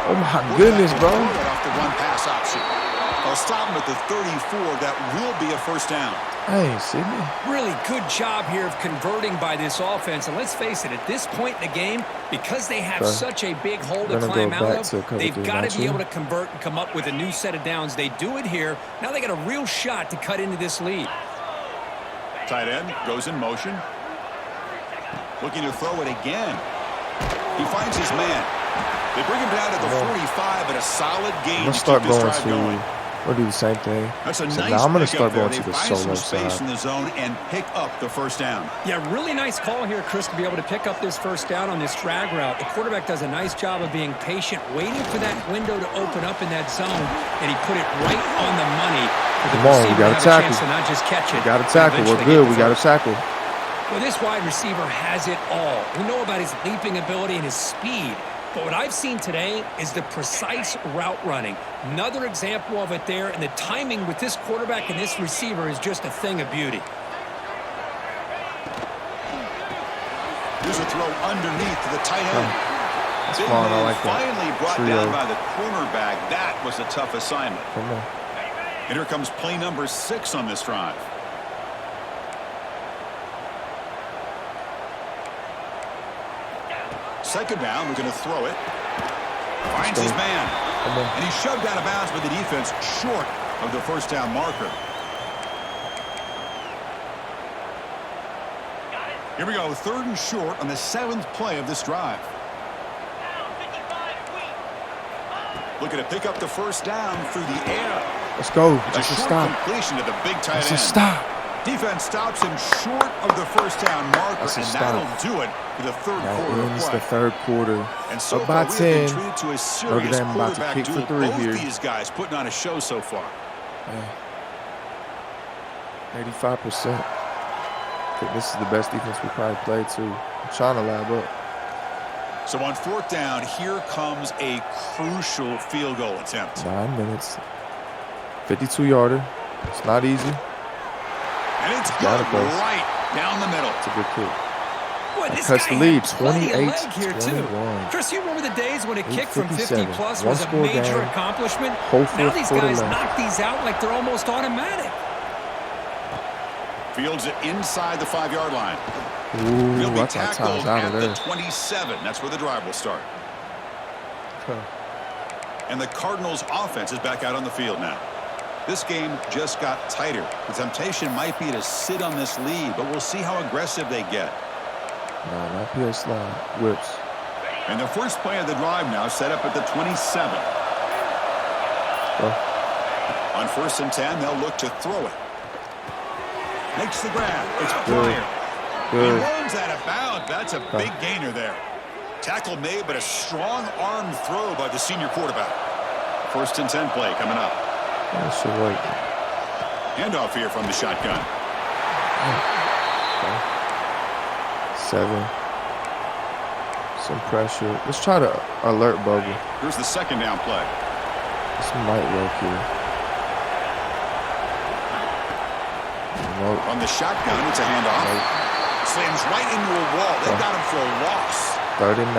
Oh, my goodness, bro. Right off the run pass option. They'll stop him at the 34. That will be a first down. Hey, Sydney. Really good job here of converting by this offense. And let's face it, at this point in the game, because they have such a big hole to climb out of, they've got to be able to convert and come up with a new set of downs. They do it here. Now they got a real shot to cut into this lead. Tight end goes in motion. Looking to throw it again. He finds his man. They bring him down to the 45, but a solid gain I'm going to to start keep this going drive to, going. we'll do the same thing. That's a So nice now I'm going to pickup start there. going They to the find solo some space side. in the zone and pick up the first down. Yeah, really nice call here, Chris, to be able to pick up this first down on this drag route. The quarterback does a nice job of being patient, waiting for that window to open up in that zone, and he put it right on the money for the Come on, we receiver to gotta have a tackle. chance to not just catch it. We got to but tackle. We're eventually good. get We the got to first. tackle. Well, this wide receiver has it all. We know about his leaping ability and his speed. But what I've seen today is the precise route running. Another example of it there, and the timing with this quarterback and this receiver is just a thing of beauty. Here's a throw underneath to the tight end. That's Big fine. I man like that. finally brought Trio. down by the cornerback. That was a tough assignment. Come on. And here comes play number 6 on this drive. Second down, we're going to throw it. Finds his man. Come on. And he's shoved out of bounds by the defense short of the first down marker. Here we go, 3rd and short on the 7th play of this drive. Looking to pick up the first down through the air. Let's go. It's That's a a short stop. completion to the big tight That's end. a stop. Defense stops him short of the first down marker, That's a and stop. that'll do it for the third That quarter of ends play. the third quarter. And so Up by far, we have been 10. treated to a Notre serious Dame about to quarterback kick for duel. 3 Both here. these guys putting on a show so far. 85%. I think this is the best defense we probably played too. I'm trying to lab up. So on 4th down, here comes a crucial field goal attempt. 9 minutes. 52-yarder. It's not easy. And it's good, Got it, boys. right down the middle. It's a good kick. Boy, this Cuts guy the lead, had plenty of leg here, 28-21. too. Chris, you remember the days when a kick from 8:57. 50-plus One was a score major game. accomplishment? Whole Now fourth these quarter guys left. knock these out like they're almost automatic. Fields it inside the 5-yard line. Ooh, He'll be I thought tackled time's out at of the there. 27. That's where the drive will start. Huh. And the Cardinals' offense is back out on the field now. This game just got tighter. The temptation might be to sit on this lead, but we'll see how aggressive they get. No, not PS Slide. Whips. And the first play of the drive now set up at the 27. Oh, On 1st and 10, they'll look to throw it. Makes the grab. It's Good. Pryor. He good. runs out of bounds. That's a big gainer there. Tackle made, but a strong arm throw by the senior quarterback. 1st and 10 play coming up. That should work. Handoff here from the shotgun. Okay. 7. Some pressure. Let's try to alert Bubble. Here's the 2nd down play. This might work here. Nope. On the shotgun, it's a handoff. Slams right into a wall. They got him for a loss. 39.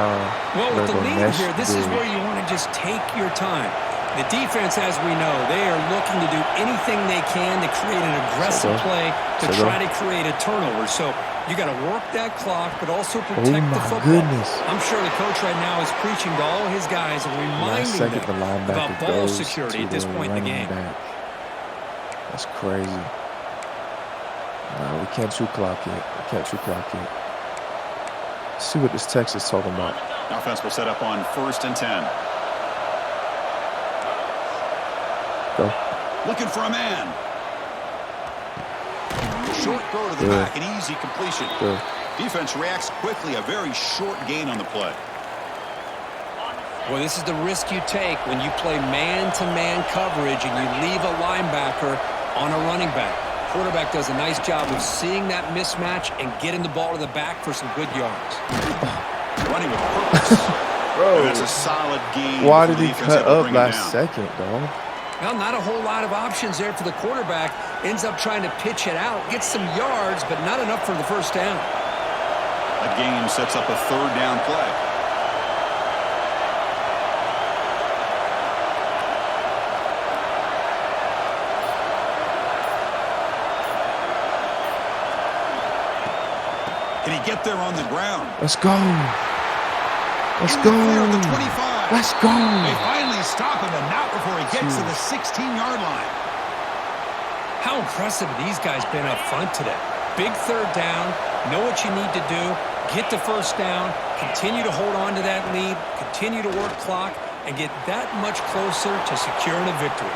Well, with the They're gonna lead mesh here, this is big. where you want to just take your time. The defense, as we know, they are looking to do anything they can to create an aggressive play to try to create a turnover. So you got to work that clock, but also protect the my football. goodness. I'm sure the coach right now is preaching to all his guys and reminding Second, the them linebacker about ball goes security to at this the point in the running game. back. That's crazy. No, we can't shoot clock yet. We can't shoot clock yet. Let's see what this text is talking about. Offense will set up on 1st and 10. Go. Looking for a man. Short throw to the back, an easy completion. Good. Defense reacts quickly, a very short gain on the play. Well, this is the risk you take when you play man-to-man coverage and you leave a linebacker on a running back. Quarterback does a nice job of seeing that mismatch and getting the ball to the back for some good yards. Running with purpose. Bro, And that's a solid gain. why for did the he defense cut able to up bring him last down. second, dog? Well, not a whole lot of options there for the quarterback. Ends up trying to pitch it out, gets some yards, but not enough for the first down. That game sets up a 3rd down play. Can he get there on the ground? Let's go. Let's In go. the clear at the 25. Let's go. They finally stop him, and not before he gets to the 16-yard line. How impressive have these guys been up front today? Big 3rd down, know what you need to do, get the first down, continue to hold on to that lead, continue to work clock, and get that much closer to securing a victory.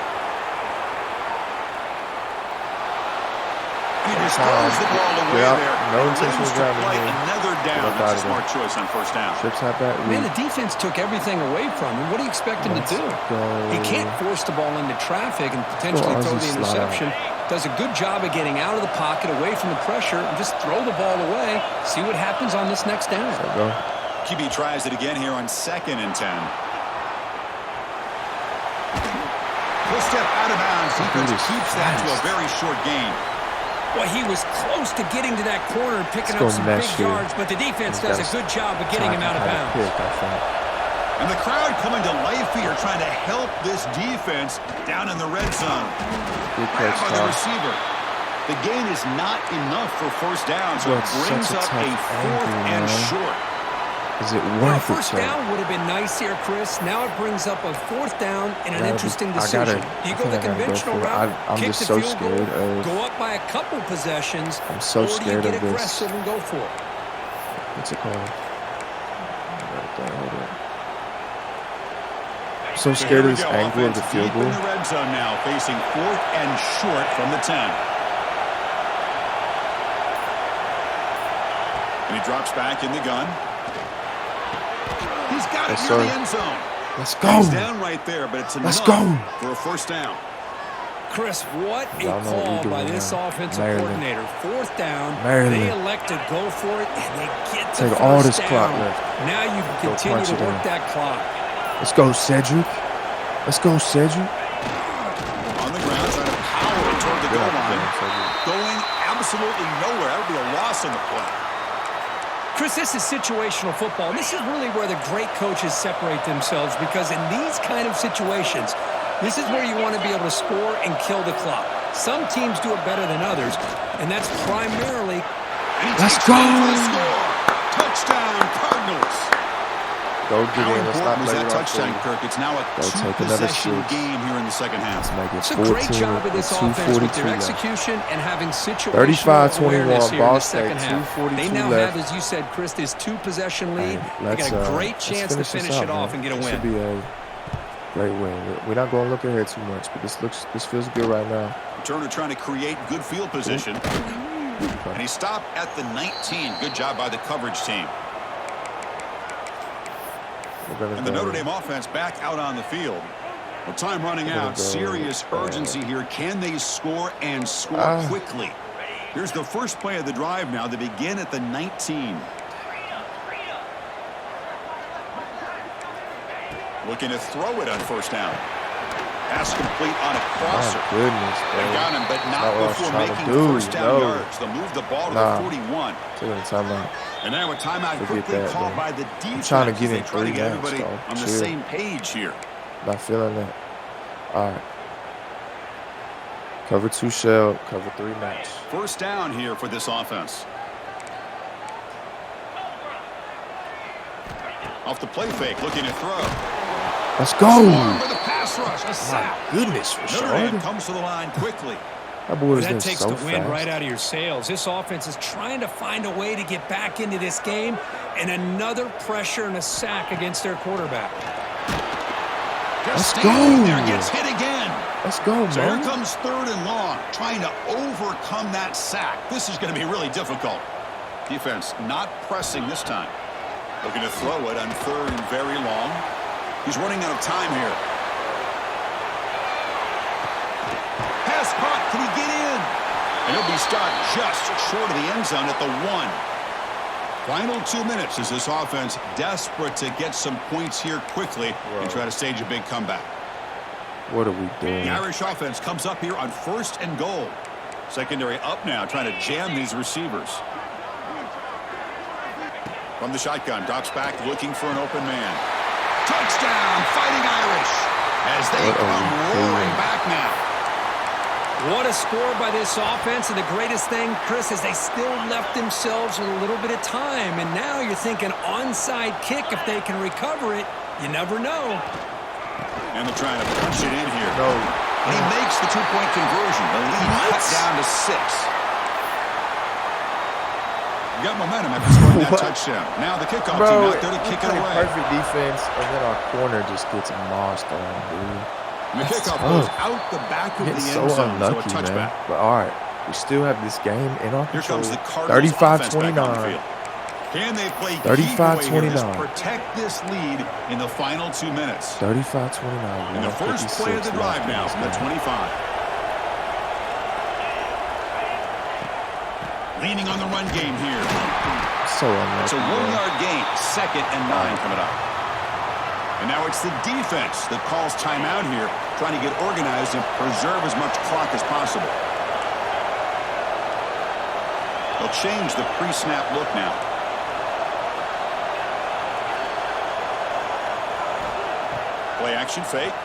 He just throws the ball away there. No intentional grabbing here. Another down. That's a smart choice on first down. Trips have that Man, lead. the defense took everything away from him. What do you expect him to do? He can't force the ball into traffic and potentially throw the interception. Does a good job of getting out of the pocket, away from the pressure, and just throw the ball away. See what happens on this next down. QB tries it again here on 2nd and 10. Full step out of bounds. Defense keeps that to a very short gain. Well, he was close to getting to that corner and picking up some big yards, but the defense does a good job of getting him out of bounds. And the crowd coming to life here, trying to help this defense down in the red zone. Grab by the receiver. The gain is not enough for first down, so it brings up a 4th and short. Is it worth it? First down would have been nice here, Chris. Now it brings up a 4th down and an interesting decision. Do you go the conventional route, kick the field goal, go up by a couple possessions, I'm so or do you scared get of this. aggressive and go for it? What's it called? I'm so scared of this angle of the field goal. In the red zone now, facing 4th and short from the 10. And he drops back in the gun. He's got it near the end zone. Let's go. He's down right there, but it's enough for a first down. Chris, what a call by this offensive coordinator. 4th down, they elect to go for it, and they get the Take all this first clock down. left. Now you can continue to work that clock. Let's go, Cedric. Let's go, Cedric. On the ground, trying to power it toward the goal line. Going absolutely nowhere. That would be a loss on the play. Chris, this is situational football. This is really where the great coaches separate themselves, because in these kind of situations, this is where you want to be able to score and kill the clock. Some teams do it better than others, and that's primarily... Let's go! Touchdown, Cardinals. Go get in. Let's not was play that it touchdown, off. Kirk? It's now a two-possession game here in the second half. It's a great job of this offense with their execution and having situational awareness here in the second half. They now have, as you said, Chris, this 2-possession lead. They got a great chance to finish it off and get a win. This should be a great win. We're not going to look ahead too much, but this feels good right now. Turner trying to create good field position. And he stopped at the 19. Good job by the coverage team. And the Notre Dame offense back out on the field. With time running out, serious urgency here. Can they score and score quickly? Here's the first play of the drive now. They begin at the 19. Looking to throw it on first down. Pass complete on a crosser. Oh, goodness, bro. They got him, but not before making first down yards. They'll move the ball to the 41. Timeout. And now a timeout quickly called by the defense. I'm trying to get in try to get 3 everybody games, on the same page here. Not feeling that. All right. Cover 2 shell, cover 3 match. First down here for this offense. Off the play fake, looking to throw. Let's go. With a pass rush, a sack. Goodness, Notre Dame comes to the line quickly. That takes so the wind fast. right out of your sails. This offense is trying to find a way to get back into this game, and another pressure and a sack against their quarterback. Let's go. There, gets hit again. Let's go, man. So here comes 3rd and long, trying to overcome that sack. This is going to be really difficult. Defense not pressing this time. Looking to throw it on 3rd and very long. He's running out of time here. Pass caught. Can he get in? And he'll be stopped just short of the end zone at the 1. Final 2 minutes as this offense desperate to get some points here quickly and try to stage a big comeback. What are we doing? The Irish offense comes up here on 1st and goal. Secondary up now, trying to jam these receivers. From the shotgun, drops back, looking for an open man. Touchdown, Fighting Irish, as they come roaring back now. What a score by this offense, and the greatest thing, Chris, is they still left themselves with a little bit of time, and now you're thinking onside kick if they can recover it. You never know. And they're trying to punch it in here. No. And he makes the 2-point conversion. The lead cut down to 6. got momentum after scoring that touchdown. Now the kickoff team Bro, out there to we kick it play away. perfect defense, and then our corner just gets mossed on, dude. And the That's kickoff tough. goes out the back of the It's end so zone, so a unlucky, touchback. man. But all right, we still have this game in our Here control. comes the Cardinals offense back on the 35-29. field. Can they play 35-29. protect this lead in the final 2 minutes? 35-29. And the first play of the drive now from the 25. Leaning on the run game here. So unlucky. It's a 1-yard gain, 2nd and 9 coming up. And now it's the defense that calls timeout here, trying to get organized and preserve as much clock as possible. They'll change the pre-snap look now. Play action fake,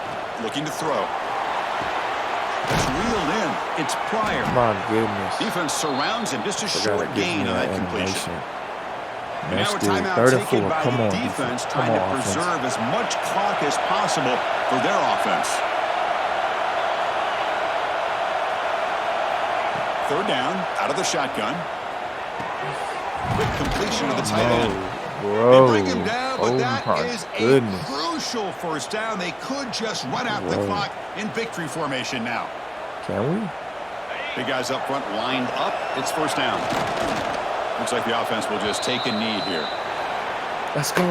looking to throw. It's reeled in. It's Pryor. My goodness. Defense surrounds him. Just a Forgot short it gives gain me on that animation. completion. And Let's now a do it. timeout 3rd and taken 4. by Come the on, defense, Come trying to on, offense. preserve as much clock as possible for their offense. 3rd down, out of the shotgun. Quick completion to the tight end. Bro. They bring him down, but Oh that my is goodness. a crucial first down. They could just run out the Bro. clock in victory formation now. Can we? Big guys up front lined up. It's first down. Looks like the offense will just take a knee here. Let's go.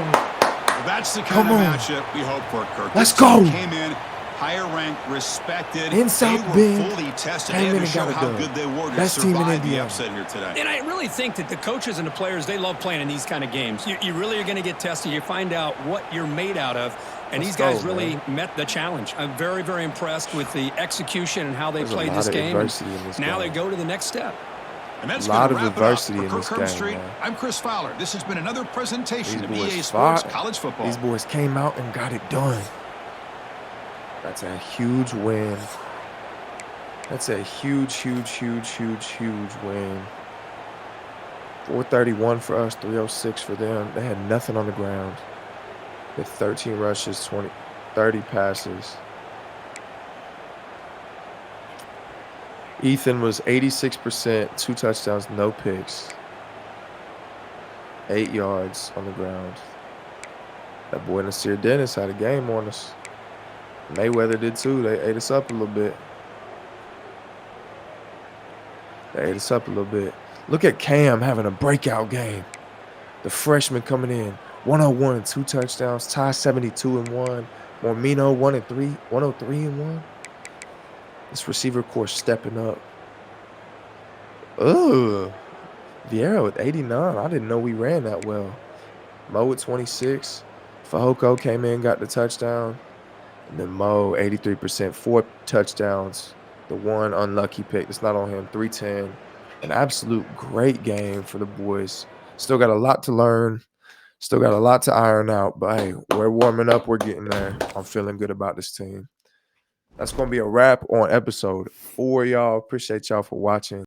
That's the kind Come of on. matchup we hope for, Kirk. Let's This team go. Came in higher ranked, respected. In South they were Bend. fully tested. Came They in had to and show got it how done. good they were to Best team in survive the Indiana. upset here today. And I really think that the coaches and the players, they love playing in these kind of games. You really are going to get tested. You find out what you're made out of. And Let's these guys go, really man. met the challenge. I'm very, very impressed with the execution and how they There's a played lot this of game. adversity in this Now game. they go to the next step. And that's A lot gonna of wrap it up. adversity For in this Kirk game, Street, man. I'm Chris Fowler. This has been another presentation These of EA boys Sports fought. College Football. These boys came out and got it done. That's a huge win. That's a huge win. 431 for us, 306 for them. They had nothing on the ground. They had 13 rushes, 30 passes. Ethan was 86%, 2 touchdowns, no picks. 8 yards on the ground. That boy Nasir Dennis had a game on us. Mayweather did too. They ate us up a little bit. Look at Cam having a breakout game. The freshman coming in. 101, 2 touchdowns. Ty 72 and 1. Mormino 1 and 3. 103 and 1. This receiver course stepping up. Ugh. Vieira with 89. I didn't know we ran that well. Mo with 26. Fahoko came in, got the touchdown. And then Mo, 83%, 4 touchdowns. The one unlucky pick. It's not on him. 310. An absolute great game for the boys. Still got a lot to learn. Still got a lot to iron out. But hey, we're warming up. We're getting there. I'm feeling good about this team. That's going to be a wrap on episode 4, y'all. Appreciate y'all for watching.